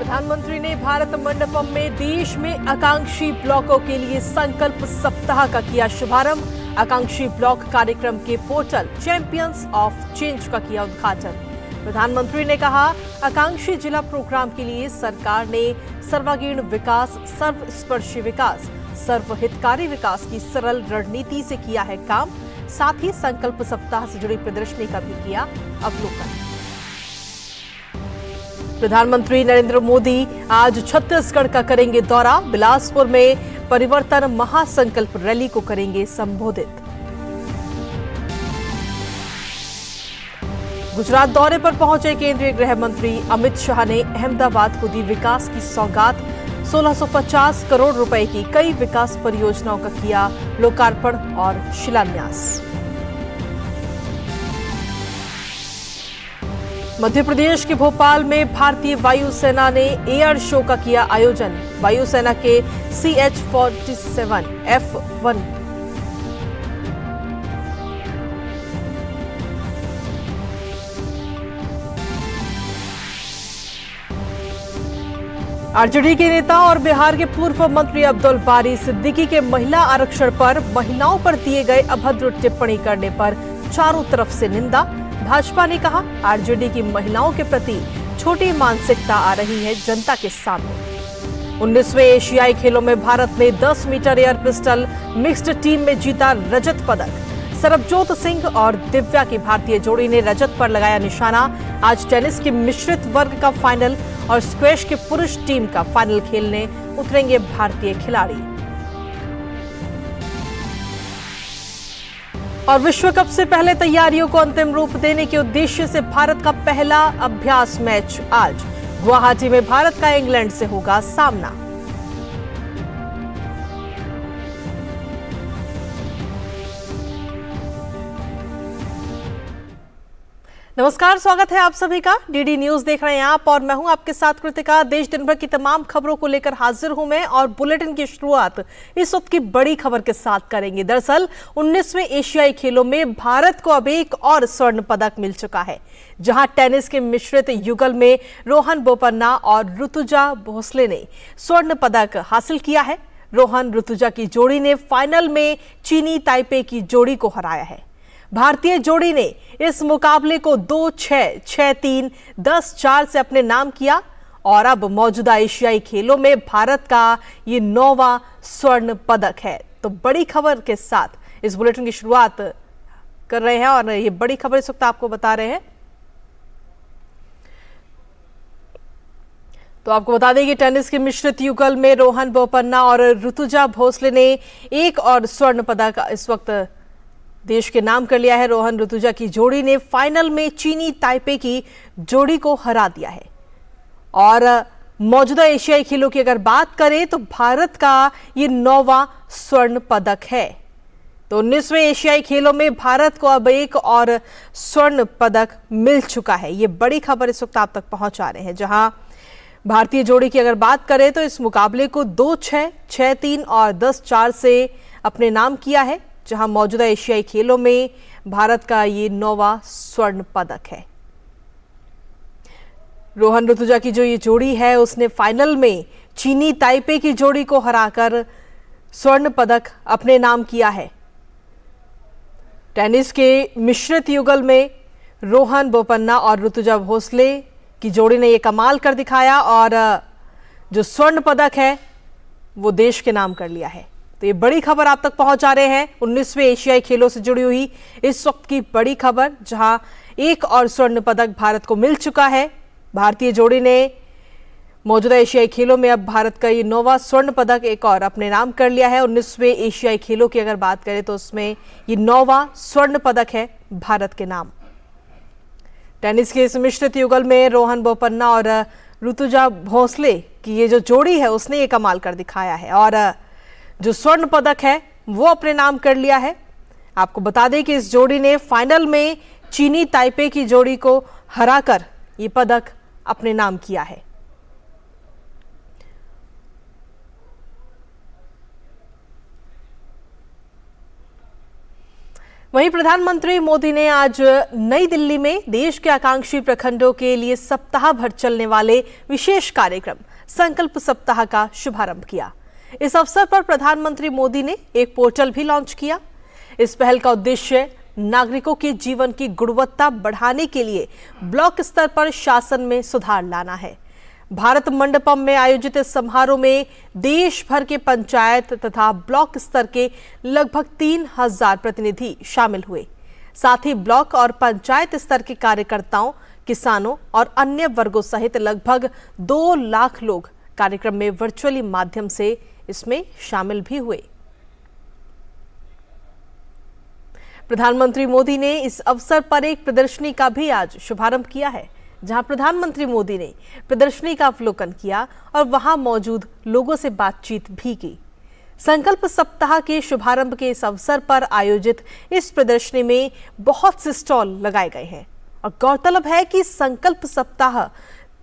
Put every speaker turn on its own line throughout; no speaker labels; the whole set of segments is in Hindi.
प्रधानमंत्री ने भारत मंडपम में देश में आकांक्षी ब्लॉकों के लिए संकल्प सप्ताह का किया शुभारंभ। आकांक्षी ब्लॉक कार्यक्रम के पोर्टल चैंपियंस ऑफ चेंज का किया उद्घाटन। प्रधानमंत्री ने कहा, आकांक्षी जिला प्रोग्राम के लिए सरकार ने सर्वांगीण विकास, सर्वस्पर्शी विकास, सर्वहितकारी विकास की सरल रणनीति से किया है काम। साथ ही संकल्प सप्ताह से जुड़ी प्रदर्शनी का भी किया अवलोकन। प्रधानमंत्री नरेंद्र मोदी आज छत्तीसगढ़ का करेंगे दौरा। बिलासपुर में परिवर्तन महासंकल्प रैली को करेंगे संबोधित। गुजरात दौरे पर पहुंचे केंद्रीय गृह मंत्री अमित शाह ने अहमदाबाद को दी विकास की सौगात। 1650 करोड़ रुपए की कई विकास परियोजनाओं का किया लोकार्पण और शिलान्यास। मध्य प्रदेश के भोपाल में भारतीय वायुसेना ने एयर शो का किया आयोजन। वायुसेना के CH-47F1 आरजेडी के नेता और बिहार के पूर्व मंत्री अब्दुल बारी सिद्दीकी के महिला आरक्षण पर महिलाओं पर दिए गए अभद्र टिप्पणी करने पर चारों तरफ से निंदा। भाजपा ने कहा, आरजेडी की महिलाओं के प्रति छोटी मानसिकता आ रही है जनता के सामने। 19वें एशियाई खेलों में भारत ने 10 meter air pistol mixed team में जीता रजत पदक। सरबजोत सिंह और दिव्या की भारतीय जोड़ी ने रजत पर लगाया निशाना। आज टेनिस के मिश्रित वर्ग का फाइनल और स्क्वैश के पुरुष टीम का फाइनल खेलने उतरेंगे भारतीय खिलाड़ी। और विश्व कप से पहले तैयारियों को अंतिम रूप देने के उद्देश्य से भारत का पहला अभ्यास मैच आज गुवाहाटी में भारत का इंग्लैंड से होगा सामना। नमस्कार, स्वागत है आप सभी का। डीडी न्यूज देख रहे हैं आप और मैं हूं आपके साथ कृतिका। देश दिन भर की तमाम खबरों को लेकर हाजिर हूं मैं और बुलेटिन की शुरुआत इस वक्त की बड़ी खबर के साथ करेंगे। दरअसल 19वें एशियाई खेलों में भारत को अब एक और स्वर्ण पदक मिल चुका है, जहां टेनिस के मिश्रित युगल में रोहन बोपन्ना और ऋतुजा भोसले ने स्वर्ण पदक हासिल किया है। रोहन ऋतुजा की जोड़ी ने फाइनल में चीनी ताइपे की जोड़ी को हराया है। भारतीय जोड़ी ने इस मुकाबले को 2-6, 6-3, 10-4 से अपने नाम किया और अब मौजूदा एशियाई खेलों में भारत का ये 9वां स्वर्ण पदक है। तो बड़ी खबर के साथ इस बुलेटिन की शुरुआत कर रहे हैं और ये बड़ी खबर इस वक्त आपको बता रहे हैं। तो आपको बता दें कि टेनिस के मिश्रित युगल में रोहन बोपन्ना और ऋतुजा भोसले ने एक और स्वर्ण पदक इस वक्त देश के नाम कर लिया है। रोहन ऋतुजा की जोड़ी ने फाइनल में चीनी ताइपे की जोड़ी को हरा दिया है। और मौजूदा एशियाई खेलों की अगर बात करें तो भारत का ये 9वां स्वर्ण पदक है। तो 19वें एशियाई खेलों में भारत को अब एक और स्वर्ण पदक मिल चुका है। ये बड़ी खबर इस वक्त आप तक पहुंचा रहे हैं, जहां भारतीय जोड़ी की अगर बात करें तो इस मुकाबले को 2-6, 6-3 और 10-4 से अपने नाम किया है, जहां मौजूदा एशियाई खेलों में भारत का ये 9वां स्वर्ण पदक है। रोहन ऋतुजा की जो ये जोड़ी है उसने फाइनल में चीनी ताइपे की जोड़ी को हराकर स्वर्ण पदक अपने नाम किया है। टेनिस के मिश्रित युगल में रोहन बोपन्ना और ऋतुजा भोसले की जोड़ी ने ये कमाल कर दिखाया और जो स्वर्ण पदक है वो देश के नाम कर लिया है। तो ये बड़ी खबर आप तक पहुंचा रहे हैं 19वें एशियाई खेलों से जुड़ी हुई इस वक्त की बड़ी खबर, जहां एक और स्वर्ण पदक भारत को मिल चुका है। भारतीय जोड़ी ने मौजूदा एशियाई खेलों में अब भारत का ये 9वां स्वर्ण पदक एक और अपने नाम कर लिया है। 19वें एशियाई खेलों की अगर बात करें तो उसमें ये 9वां स्वर्ण पदक है भारत के नाम। टेनिस के इस मिश्रित युगल में रोहन बोपन्ना और ऋतुजा भोसले की ये जो जोड़ी है उसने ये कमाल कर दिखाया है और जो स्वर्ण पदक है वो अपने नाम कर लिया है। आपको बता दें कि इस जोड़ी ने फाइनल में चीनी ताइपे की जोड़ी को हराकर ये पदक अपने नाम किया है। वहीं प्रधानमंत्री मोदी ने आज नई दिल्ली में देश के आकांक्षी प्रखंडों के लिए सप्ताह भर चलने वाले विशेष कार्यक्रम संकल्प सप्ताह का शुभारंभ किया। इस अवसर पर प्रधानमंत्री मोदी ने एक पोर्टल भी लॉन्च किया। इस पहल का उद्देश्य नागरिकों के जीवन की गुणवत्ता बढ़ाने के लिए ब्लॉक स्तर पर शासन में सुधार लाना है। भारत मंडपम में आयोजित इस समारोह में देश भर के पंचायत तथा ब्लॉक स्तर के लगभग 3000 प्रतिनिधि शामिल हुए। साथ ही ब्लॉक और पंचायत स्तर के कार्यकर्ताओं, किसानों और अन्य वर्गों सहित लगभग 2 लाख लोग कार्यक्रम में वर्चुअली माध्यम से इसमें शामिल भी हुए। प्रधानमंत्री मोदी ने इस अवसर पर एक प्रदर्शनी का भी आज शुभारंभ किया है, जहां प्रधानमंत्री मोदी ने प्रदर्शनी का अवलोकन किया और वहां मौजूद लोगों से बातचीत भी की। संकल्प सप्ताह के शुभारंभ के इस अवसर पर आयोजित इस प्रदर्शनी में बहुत से स्टॉल लगाए गए हैं और गौरतलब है कि संकल्प सप्ताह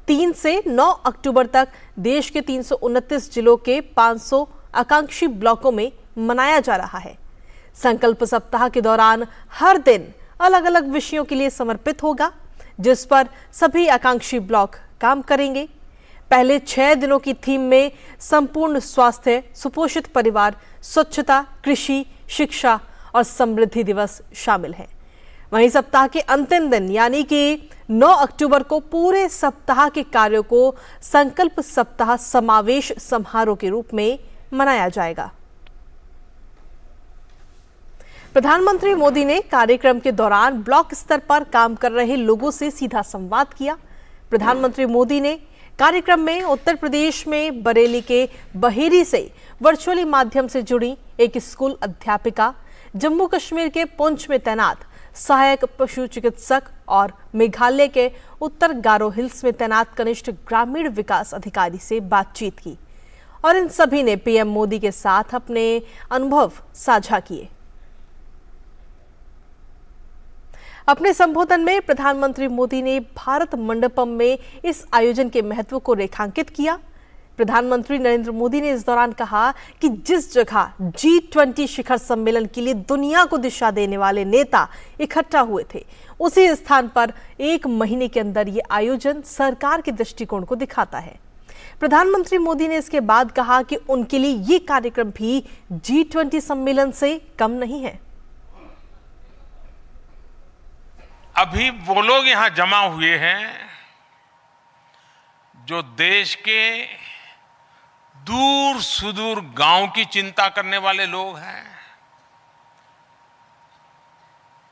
3 से 9 अक्टूबर तक देश के 329 जिलों के 500 आकांक्षी ब्लॉकों में मनाया जा रहा है। संकल्प सप्ताह के दौरान हर दिन अलग अलग विषयों के लिए समर्पित होगा, जिस पर सभी आकांक्षी ब्लॉक काम करेंगे। पहले 6 दिनों की थीम में संपूर्ण स्वास्थ्य, सुपोषित परिवार, स्वच्छता, कृषि, शिक्षा और समृद्धि दिवस शामिल हैं। वहीं सप्ताह के अंतिम दिन यानी कि 9 अक्टूबर को पूरे सप्ताह के कार्यों को संकल्प सप्ताह समावेश समारोह के रूप में मनाया जाएगा। प्रधानमंत्री मोदी ने कार्यक्रम के दौरान ब्लॉक स्तर पर काम कर रहे लोगों से सीधा संवाद किया। प्रधानमंत्री मोदी ने कार्यक्रम में उत्तर प्रदेश में बरेली के बहेरी से वर्चुअली माध्यम से जुड़ी एक स्कूल अध्यापिका, जम्मू कश्मीर के पुंछ में तैनात सहायक पशु चिकित्सक और मेघालय के उत्तर गारो हिल्स में तैनात कनिष्ठ ग्रामीण विकास अधिकारी से बातचीत की और इन सभी ने पीएम मोदी के साथ अपने अनुभव साझा किए। अपने संबोधन में प्रधानमंत्री मोदी ने भारत मंडपम में इस आयोजन के महत्व को रेखांकित किया। प्रधानमंत्री नरेंद्र मोदी ने इस दौरान कहा कि जिस जगह G20 शिखर सम्मेलन के लिए दुनिया को दिशा देने वाले नेता इकट्ठा हुए थे, उसी स्थान पर 1 महीने के अंदर ये आयोजन सरकार के दृष्टिकोण को दिखाता है। प्रधानमंत्री मोदी ने इसके बाद कहा कि उनके लिए ये कार्यक्रम भी G20 सम्मेलन से कम नहीं है।
अभी वो लोग यहां जमा हुए हैं जो देश के दूर सुदूर गांव की चिंता करने वाले लोग हैं।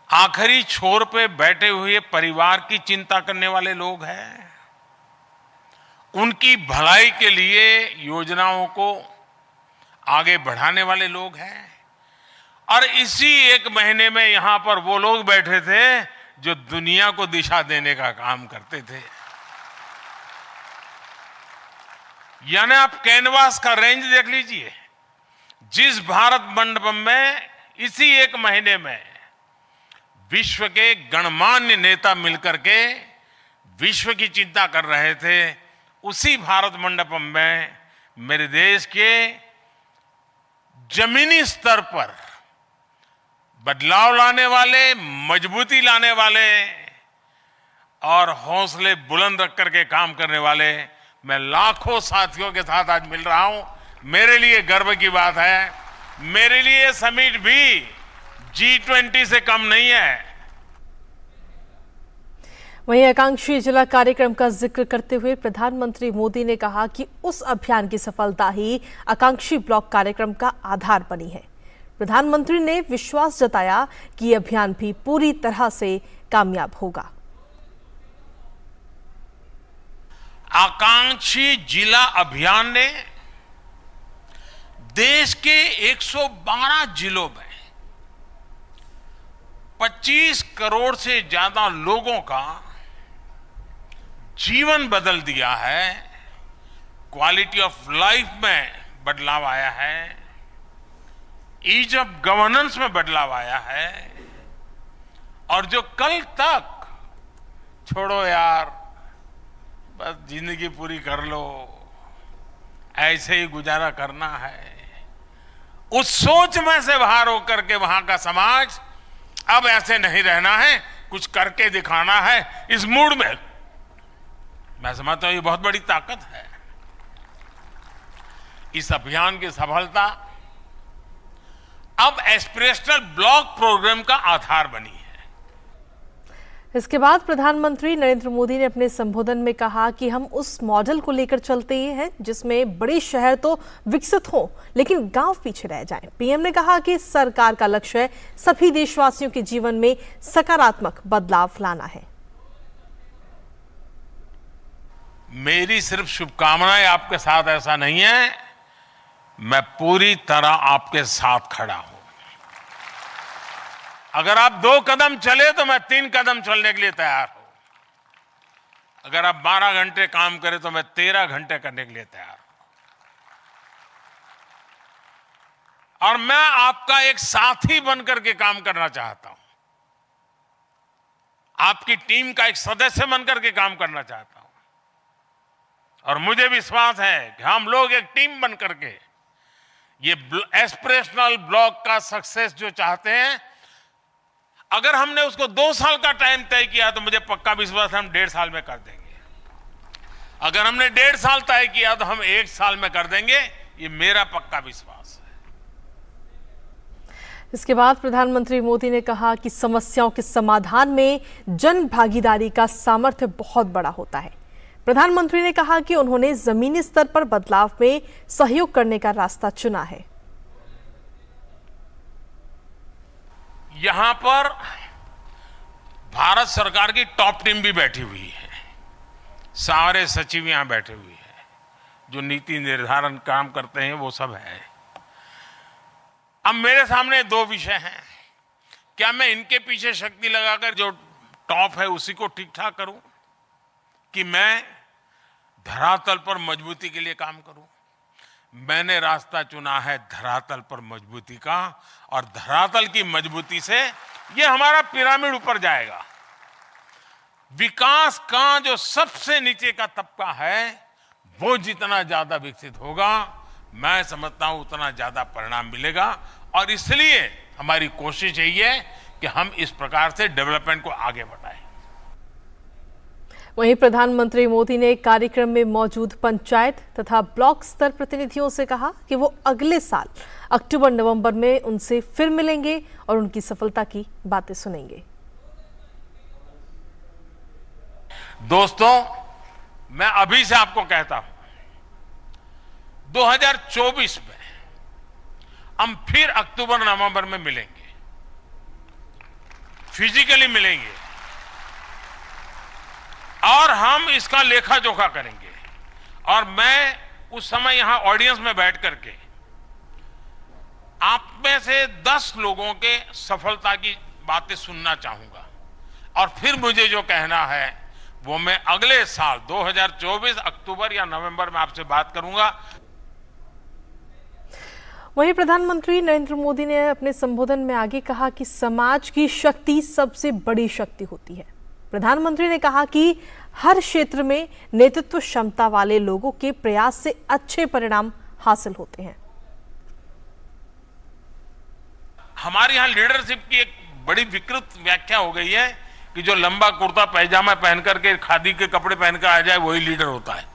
आखिरी छोर पे बैठे हुए परिवार की चिंता करने वाले लोग हैं। उनकी भलाई के लिए योजनाओं को आगे बढ़ाने वाले लोग हैं। और इसी 1 महीने में यहां पर वो लोग बैठे थे जो दुनिया को दिशा देने का काम करते थे। यानी आप कैनवास का रेंज देख लीजिए। जिस भारत मंडपम में इसी 1 महीने में विश्व के गणमान्य नेता मिलकर के विश्व की चिंता कर रहे थे, उसी भारत मंडपम में मेरे देश के जमीनी स्तर पर बदलाव लाने वाले, मजबूती लाने वाले और हौसले बुलंद रख करके काम करने वाले मैं लाखों साथियों के साथ आज मिल रहा हूं। मेरे लिए गर्व की बात है। मेरे लिए समिट भी G20 से कम नहीं है।
वहीं आकांक्षी जिला कार्यक्रम का जिक्र करते हुए प्रधानमंत्री मोदी ने कहा कि उस अभियान की सफलता ही आकांक्षी ब्लॉक कार्यक्रम का आधार बनी है। प्रधानमंत्री ने विश्वास जताया कि यह अभियान भी पूरी तरह से कामयाब होगा।
आकांक्षी जिला अभियान ने देश के 112 जिलों में 25 करोड़ से ज्यादा लोगों का जीवन बदल दिया है। क्वालिटी ऑफ लाइफ में बदलाव आया है। ईज ऑफ गवर्नेंस में बदलाव आया है। और जो कल तक छोड़ो यार, बस जिंदगी पूरी कर लो, ऐसे ही गुजारा करना है, उस सोच में से बाहर होकर के वहां का समाज अब ऐसे नहीं रहना है, कुछ करके दिखाना है। इस मूड में मैं समझता हूं ये बहुत बड़ी ताकत है। इस अभियान की सफलता अब एस्पिरेशनल ब्लॉक प्रोग्राम का आधार बनी है।
इसके बाद प्रधानमंत्री नरेंद्र मोदी ने अपने संबोधन में कहा कि हम उस मॉडल को लेकर चलते हैं जिसमें बड़े शहर तो विकसित हों लेकिन गांव पीछे रह जाएं। पीएम ने कहा कि सरकार का लक्ष्य है सभी देशवासियों के जीवन में सकारात्मक बदलाव लाना है।
मेरी सिर्फ शुभकामनाएं आपके साथ ऐसा नहीं है, मैं पूरी तरह आपके साथ खड़ा हूं। अगर आप 2 कदम चले तो मैं 3 कदम चलने के लिए तैयार हूं। अगर आप 12 घंटे काम करें तो मैं 13 घंटे करने के लिए तैयार हूं। और मैं आपका एक साथी बनकर के काम करना चाहता हूं, आपकी टीम का एक सदस्य बनकर के काम करना चाहता हूं। और मुझे विश्वास है कि हम लोग एक टीम बनकर के ये एस्पिरेशनल ब्लॉक का सक्सेस जो चाहते हैं, अगर हमने उसको 2 साल का टाइम तय किया तो मुझे पक्का विश्वास है हम 1.5 साल में कर देंगे। अगर हमने 1.5 साल तय किया तो हम 1 साल में कर देंगे, ये मेरा पक्का विश्वास है।
इसके बाद प्रधानमंत्री मोदी ने कहा कि समस्याओं के समाधान में जन भागीदारी का सामर्थ्य बहुत बड़ा होता है। प्रधानमंत्री ने कहा कि उन्होंने जमीनी स्तर पर बदलाव में सहयोग करने का रास्ता चुना है।
यहां पर भारत सरकार की टॉप टीम भी बैठी हुई है, सारे सचिव यहां बैठे हुए हैं, जो नीति निर्धारण काम करते हैं वो सब है। अब मेरे सामने 2 विषय हैं, क्या मैं इनके पीछे शक्ति लगाकर जो टॉप है उसी को ठीक ठाक करूं, कि मैं धरातल पर मजबूती के लिए काम करूं। मैंने रास्ता चुना है धरातल पर मजबूती का, और धरातल की मजबूती से ये हमारा पिरामिड ऊपर जाएगा। विकास का जो सबसे नीचे का तबका है वो जितना ज्यादा विकसित होगा, मैं समझता हूं उतना ज्यादा परिणाम मिलेगा। और इसलिए हमारी कोशिश यही है कि हम इस प्रकार से डेवलपमेंट को आगे बढ़ाएं।
वहीं प्रधानमंत्री मोदी ने कार्यक्रम में मौजूद पंचायत तथा ब्लॉक स्तर प्रतिनिधियों से कहा कि वो अगले साल अक्टूबर-नवंबर में उनसे फिर मिलेंगे और उनकी सफलता की बातें सुनेंगे।
दोस्तों, मैं अभी से आपको कहता हूं, 2024 में हम फिर अक्टूबर-नवंबर में मिलेंगे, फिजिकली मिलेंगे, और हम इसका लेखा जोखा करेंगे। और मैं उस समय यहां ऑडियंस में बैठ करके आप में से 10 लोगों के सफलता की बातें सुनना चाहूंगा, और फिर मुझे जो कहना है वो मैं अगले साल 2024 अक्टूबर या नवंबर में आपसे बात करूंगा।
वहीं प्रधानमंत्री नरेंद्र मोदी ने अपने संबोधन में आगे कहा कि समाज की शक्ति सबसे बड़ी शक्ति होती है। प्रधानमंत्री ने कहा कि हर क्षेत्र में नेतृत्व क्षमता वाले लोगों के प्रयास से अच्छे परिणाम हासिल होते हैं।
हमारे यहां लीडरशिप की एक बड़ी विकृत व्याख्या हो गई है कि जो लंबा कुर्ता पैजामा पहन करके खादी के कपड़े पहनकर आ जाए वही लीडर होता है।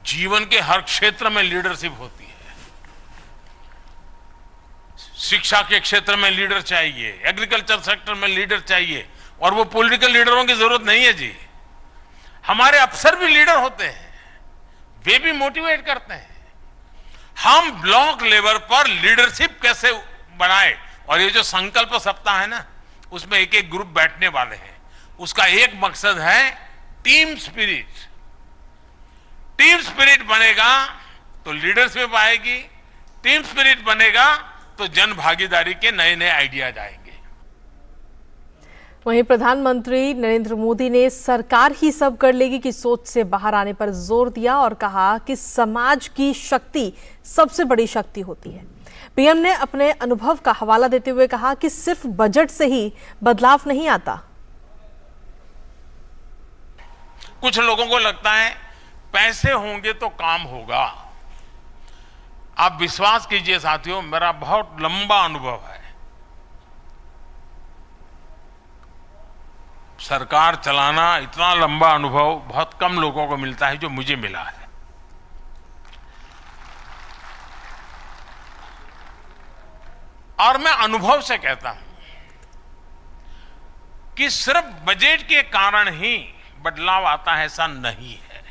जीवन के हर क्षेत्र में लीडरशिप होती है। शिक्षा के क्षेत्र में लीडर चाहिए, एग्रीकल्चर सेक्टर में लीडर चाहिए, और वो पॉलिटिकल लीडरों की जरूरत नहीं है जी। हमारे अफसर भी लीडर होते हैं, वे भी मोटिवेट करते हैं। हम ब्लॉक लेवल पर लीडरशिप कैसे बनाए, और ये जो संकल्प सप्ताह है ना, उसमें एक एक ग्रुप बैठने वाले हैं। उसका एक मकसद है टीम स्पिरिट। टीम स्पिरिट बनेगा तो लीडरशिप आएगी, टीम स्पिरिट बनेगा तो जन भागीदारी के नए नए आइडियाज आएंगे।
वहीं प्रधानमंत्री नरेंद्र मोदी ने सरकार ही सब कर लेगी की सोच से बाहर आने पर जोर दिया और कहा कि समाज की शक्ति सबसे बड़ी शक्ति होती है। पीएम ने अपने अनुभव का हवाला देते हुए कहा कि सिर्फ बजट से ही बदलाव नहीं आता।
कुछ लोगों को लगता है पैसे होंगे तो काम होगा। आप विश्वास कीजिए साथियों, मेरा बहुत लंबा अनुभव है। सरकार चलाना इतना लंबा अनुभव बहुत कम लोगों को मिलता है जो मुझे मिला है। और मैं अनुभव से कहता हूं कि सिर्फ बजट के कारण ही बदलाव आता है ऐसा नहीं है।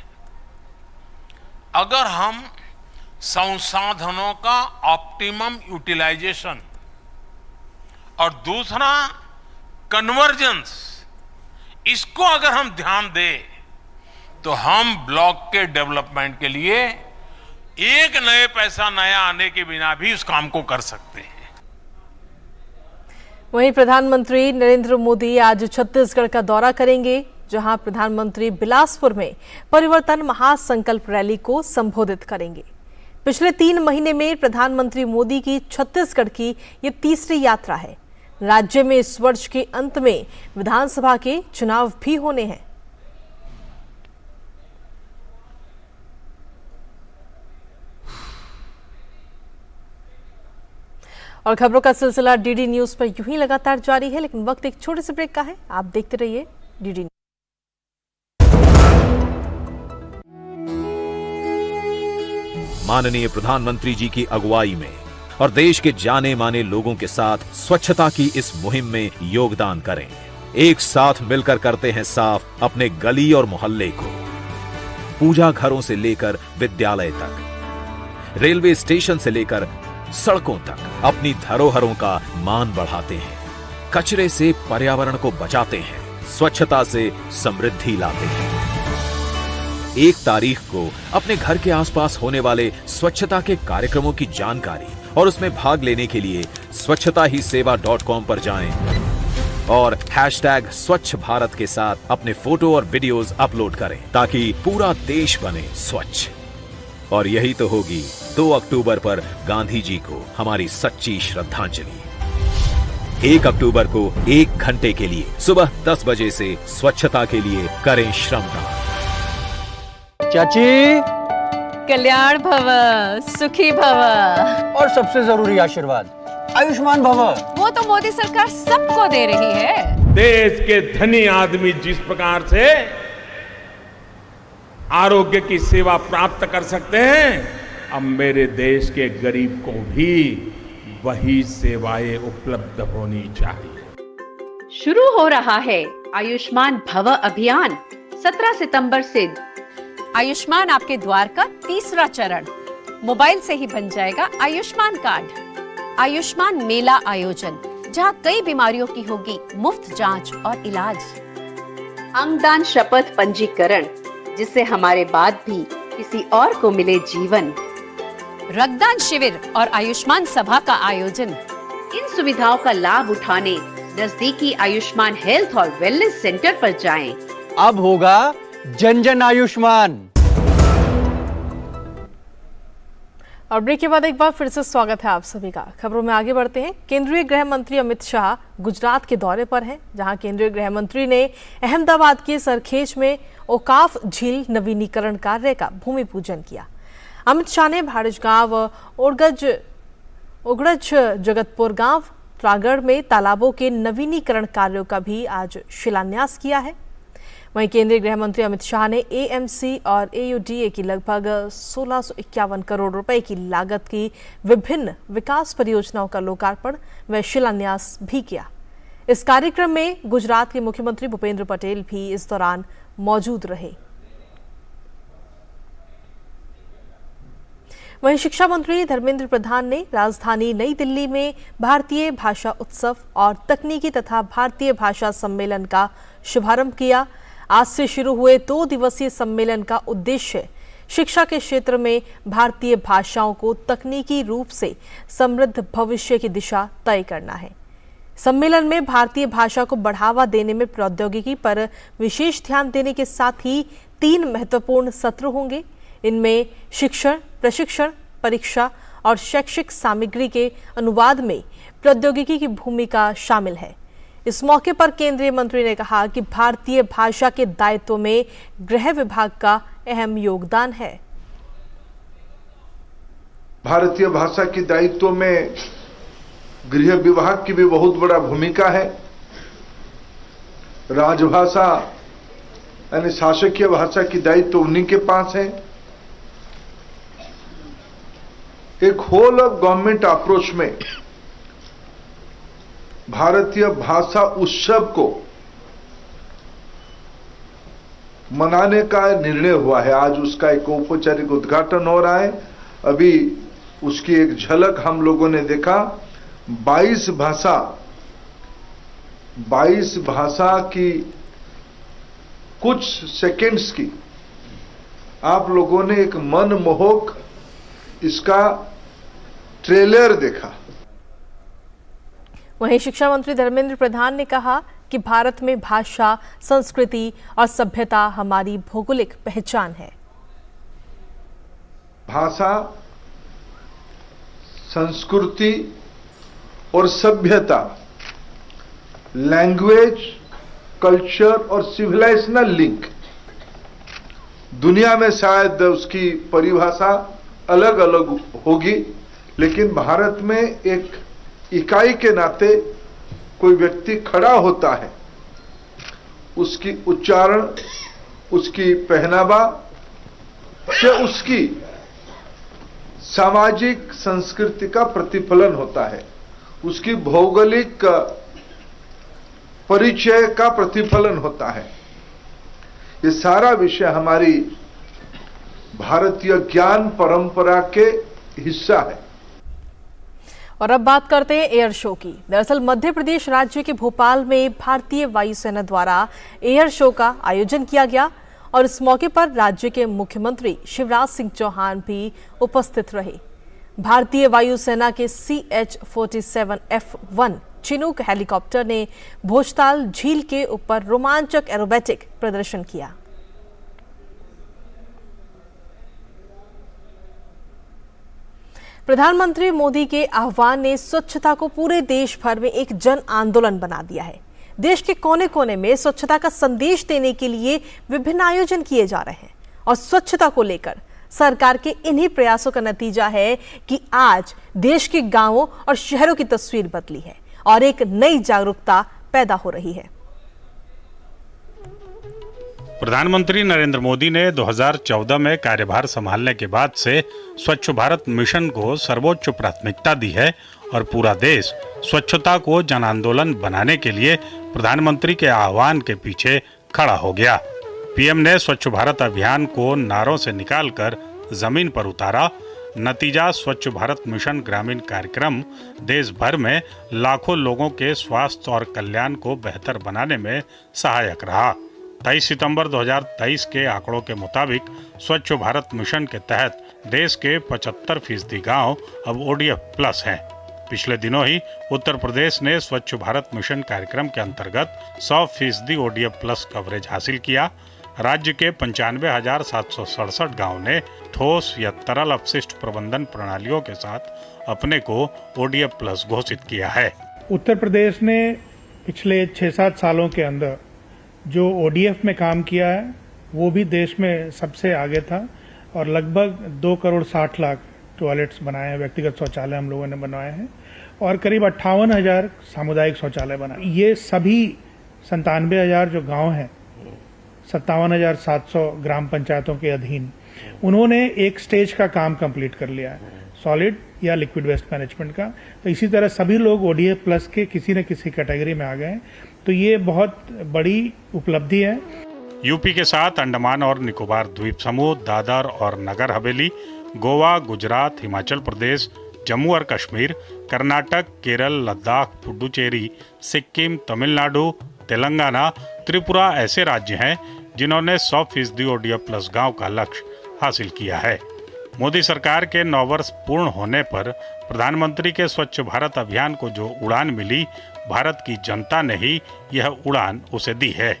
अगर हम संसाधनों का ऑप्टिमम यूटिलाइजेशन और दूसरा कन्वर्जेंस, इसको अगर हम ध्यान दें तो हम ब्लॉक के डेवलपमेंट के लिए एक नए पैसा नया आने के बिना भी उस काम को कर सकते हैं।
वहीं प्रधानमंत्री नरेंद्र मोदी आज छत्तीसगढ़ का दौरा करेंगे, जहां प्रधानमंत्री बिलासपुर में परिवर्तन महासंकल्प रैली को संबोधित करेंगे। पिछले 3 महीने में प्रधानमंत्री मोदी की छत्तीसगढ़ की ये तीसरी यात्रा है। राज्य में इस वर्ष के अंत में विधानसभा के चुनाव भी होने हैं। और खबरों का सिलसिला डीडी न्यूज पर यूं ही लगातार जारी है, लेकिन वक्त एक छोटे से ब्रेक का है। आप देखते रहिए डीडी।
माननीय प्रधानमंत्री जी की अगुवाई में और देश के जाने माने लोगों के साथ स्वच्छता की इस मुहिम में योगदान करें। एक साथ मिलकर करते हैं साफ अपने गली और मोहल्ले को। पूजा घरों से लेकर विद्यालय तक, रेलवे स्टेशन से लेकर सड़कों तक अपनी धरोहरों का मान बढ़ाते हैं। कचरे से पर्यावरण को बचाते हैं, स्वच्छता से समृद्धि लाते हैं। 1 तारीख को अपने घर के आसपास होने वाले स्वच्छता के कार्यक्रमों की जानकारी और उसमें भाग लेने के लिए स्वच्छताहीसेवा.com पर जाएं और #स्वच्छ भारत के साथ अपने फोटो और वीडियोस अपलोड करें, ताकि पूरा देश बने स्वच्छ। और यही तो होगी 2 अक्टूबर पर गांधी जी को हमारी सच्ची श्रद्धांजलि। 1 अक्टूबर को 1 घंटे के लिए सुबह 10 बजे से स्वच्छता के लिए करें श्रमदान।
चाची,
कल्याण भव, सुखी भव
और सबसे जरूरी आशीर्वाद आयुष्मान भव।
वो तो मोदी सरकार सबको दे रही है।
देश के धनी आदमी जिस प्रकार से आरोग्य की सेवा प्राप्त कर सकते हैं, अब मेरे देश के गरीब को भी वही सेवाएं उपलब्ध होनी चाहिए।
शुरू हो रहा है आयुष्मान भव अभियान 17 सितंबर से।
आयुष्मान आपके द्वार का तीसरा चरण। मोबाइल से ही बन जाएगा आयुष्मान कार्ड। आयुष्मान मेला आयोजन, जहां कई बीमारियों की होगी मुफ्त जांच और इलाज।
अंगदान शपथ पंजीकरण, जिससे हमारे बाद भी किसी और को मिले जीवन।
रक्तदान शिविर और आयुष्मान सभा का आयोजन।
इन सुविधाओं का लाभ उठाने नजदीकी आयुष्मान हेल्थ और वेलनेस सेंटर पर जाएं।
अब होगा जन जन आयुष्मान।
और ब्रेक के बाद एक बार फिर से स्वागत है आप सभी का। खबरों में आगे बढ़ते हैं। केंद्रीय गृह मंत्री अमित शाह गुजरात के दौरे पर हैं, जहां केंद्रीय गृह मंत्री ने अहमदाबाद के सरखेज में ओकाफ झील नवीनीकरण कार्य का भूमि पूजन किया। अमित शाह ने भाड़जगांव, ओगड़ज, जगतपुर गांव, त्रागढ़ में तालाबों के नवीनीकरण कार्यों का भी आज शिलान्यास किया है। वहीं केंद्रीय गृह मंत्री अमित शाह ने एएमसी और एयूडीए की लगभग 1651 करोड़ रुपए की लागत की विभिन्न विकास परियोजनाओं का लोकार्पण व शिलान्यास भी किया। इस कार्यक्रम में गुजरात के मुख्यमंत्री भूपेंद्र पटेल भी इस दौरान मौजूद रहे। वहीं शिक्षा मंत्री धर्मेंद्र प्रधान ने राजधानी नई दिल्ली में भारतीय भाषा उत्सव और तकनीकी तथा भारतीय भाषा सम्मेलन का शुभारंभ किया। आज से शुरू हुए 2 दिवसीय सम्मेलन का उद्देश्य शिक्षा के क्षेत्र में भारतीय भाषाओं को तकनीकी रूप से समृद्ध भविष्य की दिशा तय करना है। सम्मेलन में भारतीय भाषा को बढ़ावा देने में प्रौद्योगिकी पर विशेष ध्यान देने के साथ ही 3 महत्वपूर्ण सत्र होंगे। इनमें शिक्षण, प्रशिक्षण, परीक्षा और शैक्षिक सामग्री के अनुवाद में प्रौद्योगिकी की भूमिका शामिल है। इस मौके पर केंद्रीय मंत्री ने कहा कि भारतीय भाषा के दायित्व में गृह विभाग का अहम योगदान है।
भारतीय भाषा के दायित्व में गृह विभाग की भी बहुत बड़ा भूमिका है। राजभाषा यानी शासकीय भाषा की दायित्व तो उन्हीं के पास है। एक होल ऑफ गवर्नमेंट अप्रोच में भारतीय भाषा उत्सव को मनाने का निर्णय हुआ है। आज उसका एक औपचारिक उद्घाटन हो रहा है। अभी उसकी एक झलक हम लोगों ने देखा। 22 भाषा की कुछ सेकंड्स की आप लोगों ने एक मनमोहक इसका ट्रेलर देखा।
वहीं शिक्षा मंत्री धर्मेंद्र प्रधान ने कहा कि भारत में भाषा, संस्कृति और सभ्यता हमारी भौगोलिक पहचान है।
भाषा, संस्कृति और सभ्यता, लैंग्वेज, कल्चर और सिविलाइजेशनल लिंक, दुनिया में शायद उसकी परिभाषा अलग अलग होगी, लेकिन भारत में एक इकाई के नाते कोई व्यक्ति खड़ा होता है, उसकी उच्चारण, उसकी पहनावा से उसकी सामाजिक संस्कृति का प्रतिफलन होता है, उसकी भौगोलिक परिचय का प्रतिफलन होता है। ये सारा विषय हमारी भारतीय ज्ञान परंपरा के हिस्सा है।
और अब बात करते हैं एयर शो की। दरअसल मध्य प्रदेश राज्य के भोपाल में भारतीय वायुसेना द्वारा एयर शो का आयोजन किया गया और इस मौके पर राज्य के मुख्यमंत्री शिवराज सिंह चौहान भी उपस्थित रहे। भारतीय वायुसेना के CH-47F1 चिनूक हेलीकॉप्टर ने भोजताल झील के ऊपर रोमांचक एरोबेटिक प्रदर्शन किया। प्रधानमंत्री मोदी के आह्वान ने स्वच्छता को पूरे देश भर में एक जन आंदोलन बना दिया है। देश के कोने कोने में स्वच्छता का संदेश देने के लिए विभिन्न आयोजन किए जा रहे हैं और स्वच्छता को लेकर सरकार के इन्हीं प्रयासों का नतीजा है कि आज देश के गांवों और शहरों की तस्वीर बदली है और एक नई जागरूकता पैदा हो रही है।
प्रधानमंत्री नरेंद्र मोदी ने 2014 में कार्यभार संभालने के बाद से स्वच्छ भारत मिशन को सर्वोच्च प्राथमिकता दी है और पूरा देश स्वच्छता को जन आंदोलन बनाने के लिए प्रधानमंत्री के आह्वान के पीछे खड़ा हो गया। पीएम ने स्वच्छ भारत अभियान को नारों से निकालकर जमीन पर उतारा। नतीजा स्वच्छ भारत मिशन ग्रामीण कार्यक्रम देश भर में लाखों लोगों के स्वास्थ्य और कल्याण को बेहतर बनाने में सहायक रहा। 23 सितंबर 2023 के आंकड़ों के मुताबिक स्वच्छ भारत मिशन के तहत देश के 75% गांव अब ODF प्लस हैं। पिछले दिनों ही उत्तर प्रदेश ने स्वच्छ भारत मिशन कार्यक्रम के अंतर्गत 100% ODF प्लस कवरेज हासिल किया। राज्य के 95,767 गाँव ने ठोस या तरल अपशिष्ट प्रबंधन प्रणालियों के साथ अपने को ODF प्लस घोषित किया है।
उत्तर प्रदेश ने पिछले 6-7 सालों के अंदर जो ODF में काम किया है वो भी देश में सबसे आगे था और लगभग 2,60,00,000 टॉयलेट्स बनाए हैं, व्यक्तिगत शौचालय हम लोगों ने बनवाए हैं और करीब 58,000 सामुदायिक शौचालय बनाए। ये सभी 97,000 जो गांव हैं, 57,700 ग्राम पंचायतों के अधीन, उन्होंने एक स्टेज का काम कंप्लीट कर लिया है, सॉलिड या लिक्विड वेस्ट मैनेजमेंट का। तो इसी तरह सभी लोग ODF प्लस के किसी न किसी कैटेगरी में आ गए हैं। तो ये बहुत बड़ी उपलब्धि है।
यूपी के साथ अंडमान और निकोबार द्वीप समूह, दादर और नगर हवेली, गोवा, गुजरात, हिमाचल प्रदेश, जम्मू और कश्मीर, कर्नाटक, केरल, लद्दाख, पुडुचेरी, सिक्किम, तमिलनाडु, तेलंगाना, त्रिपुरा ऐसे राज्य हैं जिन्होंने 100% ODF प्लस गांव का लक्ष्य हासिल किया है। मोदी सरकार के 9 वर्ष पूर्ण होने पर प्रधानमंत्री के स्वच्छ भारत अभियान को जो उड़ान मिली, भारत की जनता ने ही यह उड़ान उसे दी है।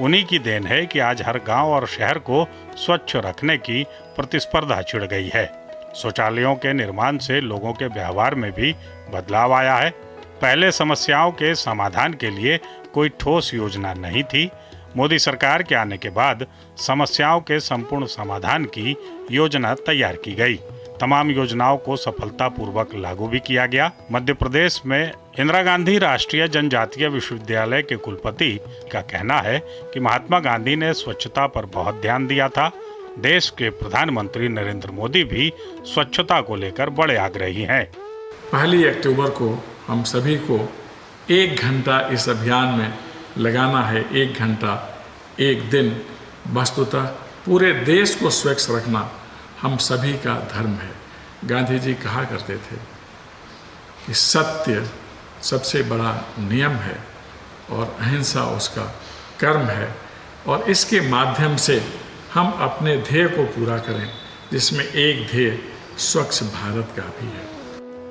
उन्हीं की देन है कि आज हर गांव और शहर को स्वच्छ रखने की प्रतिस्पर्धा छिड़ गई है। शौचालयों के निर्माण से लोगों के व्यवहार में भी बदलाव आया है। पहले समस्याओं के समाधान के लिए कोई ठोस योजना नहीं थी। मोदी सरकार के आने के बाद समस्याओं के संपूर्ण समाधान की योजना तैयार की गई। तमाम योजनाओं को सफलतापूर्वक लागू भी किया गया। मध्य प्रदेश में इंदिरा गांधी राष्ट्रीय जनजातीय विश्वविद्यालय के कुलपति का कहना है कि महात्मा गांधी ने स्वच्छता पर बहुत ध्यान दिया था। देश के प्रधानमंत्री नरेंद्र मोदी भी स्वच्छता को लेकर बड़े आग्रही हैं।
1 अक्टूबर को हम सभी को 1 घंटा इस अभियान में लगाना है। 1 घंटा, 1 दिन, वस्तुतः पूरे देश को स्वच्छ रखना हम सभी का धर्म है। गांधी जी कहा करते थे कि सत्य सबसे बड़ा नियम है और अहिंसा उसका कर्म है, और इसके माध्यम से हम अपने ध्येय को पूरा करें, जिसमें एक ध्येय स्वच्छ भारत का भी है।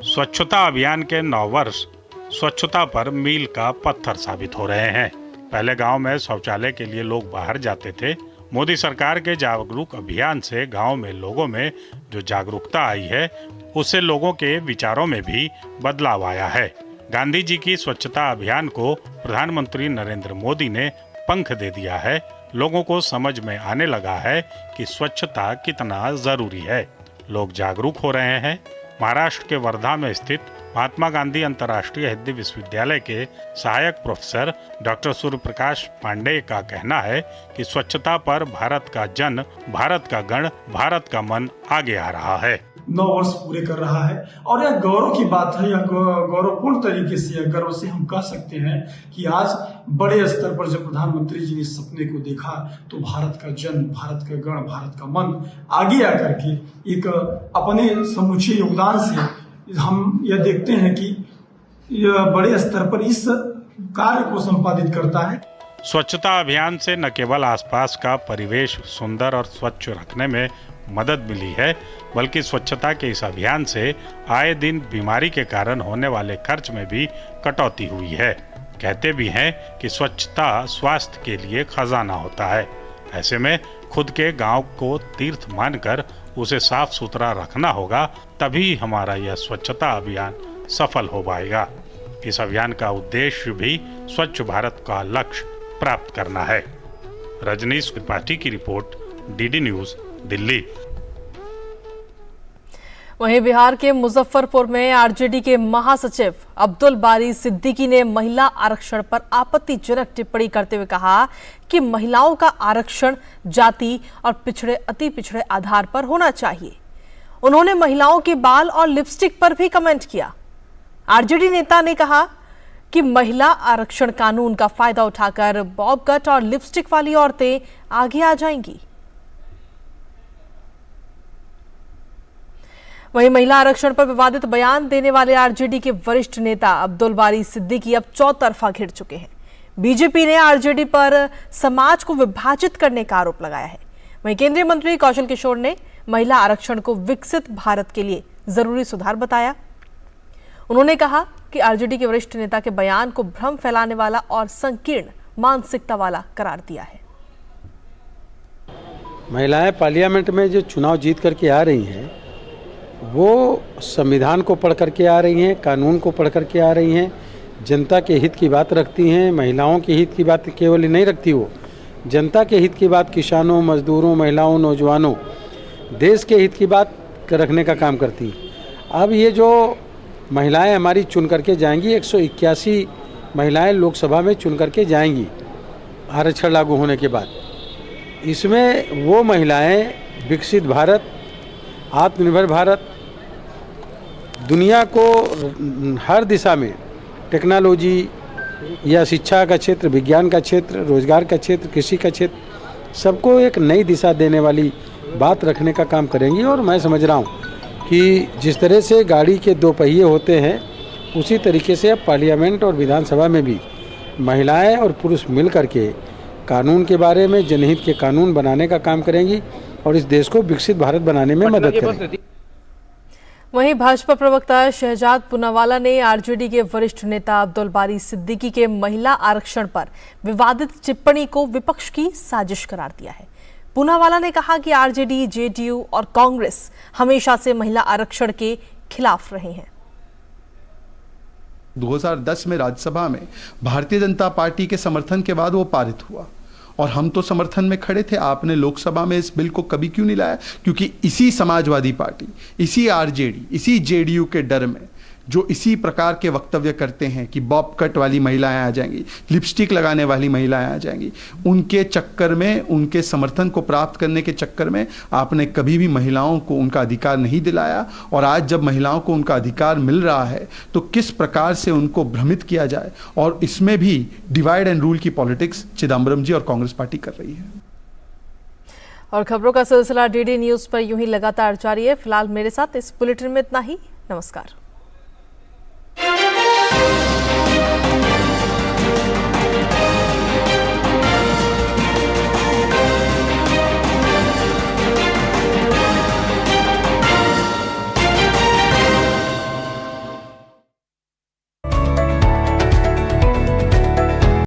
स्वच्छता अभियान के 9 वर्ष स्वच्छता पर मील का पत्थर साबित हो रहे हैं। पहले गांव में शौचालय के लिए लोग बाहर जाते थे। मोदी सरकार के जागरूक अभियान से गांव में लोगों में जो जागरूकता आई है, उससे लोगों के विचारों में भी बदलाव आया है। गांधी जी की स्वच्छता अभियान को प्रधानमंत्री नरेंद्र मोदी ने पंख दे दिया है। लोगों को समझ में आने लगा है कि स्वच्छता कितना जरूरी है। लोग जागरूक हो रहे हैं। महाराष्ट्र के वर्धा में स्थित महात्मा गांधी अंतर्राष्ट्रीय हिंदी विश्वविद्यालय के सहायक प्रोफेसर डॉक्टर सूर्य प्रकाश पांडेय का कहना है कि स्वच्छता पर भारत का जन, भारत का गण, भारत का मन आगे आ रहा है।
9 वर्ष पूरे कर रहा है और यह गौरव की बात है। यह गौरवपूर्ण तरीके से, यह गर्व से हम कह सकते हैं कि आज बड़े स्तर पर जब प्रधानमंत्री जी ने सपने को देखा तो भारत का जन, भारत का गण, भारत का मन आगे आकर के एक अपने समूचे योगदान से हम यह देखते हैं कि यह बड़े स्तर पर इस कार्य को संपादित करता है।
स्वच्छता अभियान से न केवल आसपास का परिवेश सुंदर और स्वच्छ रखने में मदद मिली है, बल्कि स्वच्छता के इस अभियान से आए दिन बीमारी के कारण होने वाले खर्च में भी कटौती हुई है। कहते भी हैं कि स्वच्छता स्वास्थ्य के लिए खजाना होता है। ऐसे में खुद के गांव को तीर्थ मानकर उसे साफ सुथरा रखना होगा, तभी हमारा यह स्वच्छता अभियान सफल हो पाएगा। इस अभियान का उद्देश्य भी स्वच्छ भारत का लक्ष्य प्राप्त करना है। रजनीश त्रिपाठी की रिपोर्ट, डीडी न्यूज, दिल्ली।
वहीं बिहार के मुजफ्फरपुर में आरजेडी के महासचिव अब्दुल बारी सिद्दीकी ने महिला आरक्षण पर आपत्तिजनक टिप्पणी करते हुए कहा कि महिलाओं का आरक्षण जाति और अति पिछड़े आधार पर होना चाहिए। उन्होंने महिलाओं के बाल और लिपस्टिक पर भी कमेंट किया। आरजेडी नेता ने कहा कि महिला आरक्षण कानून का फायदा उठाकर बॉब कट और लिपस्टिक वाली औरतें आगे आ जाएंगी। वहीं महिला आरक्षण पर विवादित बयान देने वाले आरजेडी के वरिष्ठ नेता अब्दुल बारी सिद्दीकी अब चौतरफा घिर चुके हैं। बीजेपी ने आरजेडी पर समाज को विभाजित करने का आरोप लगाया है। वहीं केंद्रीय मंत्री कौशल किशोर ने महिला आरक्षण को विकसित भारत के लिए जरूरी सुधार बताया। उन्होंने कहा कि आरजेडी के वरिष्ठ नेता के बयान को भ्रम फैलाने वाला और संकीर्ण मानसिकता वाला करार दिया है।
महिलाएं पार्लियामेंट में जो चुनाव जीत करके आ रही हैं, वो संविधान को पढ़ करके आ रही हैं, कानून को पढ़ करके आ रही हैं, जनता के हित की बात रखती हैं। महिलाओं के हित की बात केवल नहीं रखती, वो जनता के हित की बात, किसानों, मजदूरों, महिलाओं, नौजवानों, देश के हित की बात रखने का काम करती हैं। अब ये जो महिलाएं हमारी चुन करके जाएंगी, 181 महिलाएं लोकसभा में चुन करके जाएंगी आरक्षण लागू होने के बाद। इसमें वो महिलाएं विकसित भारत, आत्मनिर्भर भारत, दुनिया को हर दिशा में, टेक्नोलॉजी या शिक्षा का क्षेत्र, विज्ञान का क्षेत्र, रोजगार का क्षेत्र, कृषि का क्षेत्र, सबको एक नई दिशा देने वाली बात रखने का काम करेंगी। और मैं समझ रहा हूँ कि जिस तरह से गाड़ी के 2 पहिए होते हैं, उसी तरीके से अब पार्लियामेंट और विधानसभा में भी महिलाएं और पुरुष मिल करके कानून के बारे में, जनहित के कानून बनाने का काम करेंगी और इस देश को विकसित भारत बनाने में मदद करेंगी।
वहीं भाजपा प्रवक्ता शहजाद पूनावाला ने आरजेडी के वरिष्ठ नेता अब्दुल बारी सिद्दीकी के महिला आरक्षण पर विवादित टिप्पणी को विपक्ष की साजिश करार दिया है। पूनावाला ने कहा कि आरजेडी, जेडीयू और कांग्रेस हमेशा से महिला आरक्षण के खिलाफ रहे हैं।
2010 में राज्यसभा में भारतीय जनता पार्टी के समर्थन के बाद वो पारित हुआ और हम तो समर्थन में खड़े थे। आपने लोकसभा में इस बिल को कभी क्यों नहीं लाया? क्योंकि इसी समाजवादी पार्टी, इसी आरजेडी, इसी जेडीयू के डर में जो इसी प्रकार के वक्तव्य करते हैं कि बॉब कट वाली महिलाएं आ जाएंगी, लिपस्टिक लगाने वाली महिलाएं आ जाएंगी, उनके चक्कर में, उनके समर्थन को प्राप्त करने के चक्कर में आपने कभी भी महिलाओं को उनका अधिकार नहीं दिलाया। और आज जब महिलाओं को उनका अधिकार मिल रहा है तो किस प्रकार से उनको भ्रमित किया जाए, और इसमें भी डिवाइड एंड रूल की पॉलिटिक्स चिदम्बरम जी और कांग्रेस पार्टी कर रही है।
और खबरों का सिलसिला डीडी न्यूज पर यूं ही लगातार जारी है। फिलहाल मेरे साथ इस बुलेटिन में इतना ही। नमस्कार।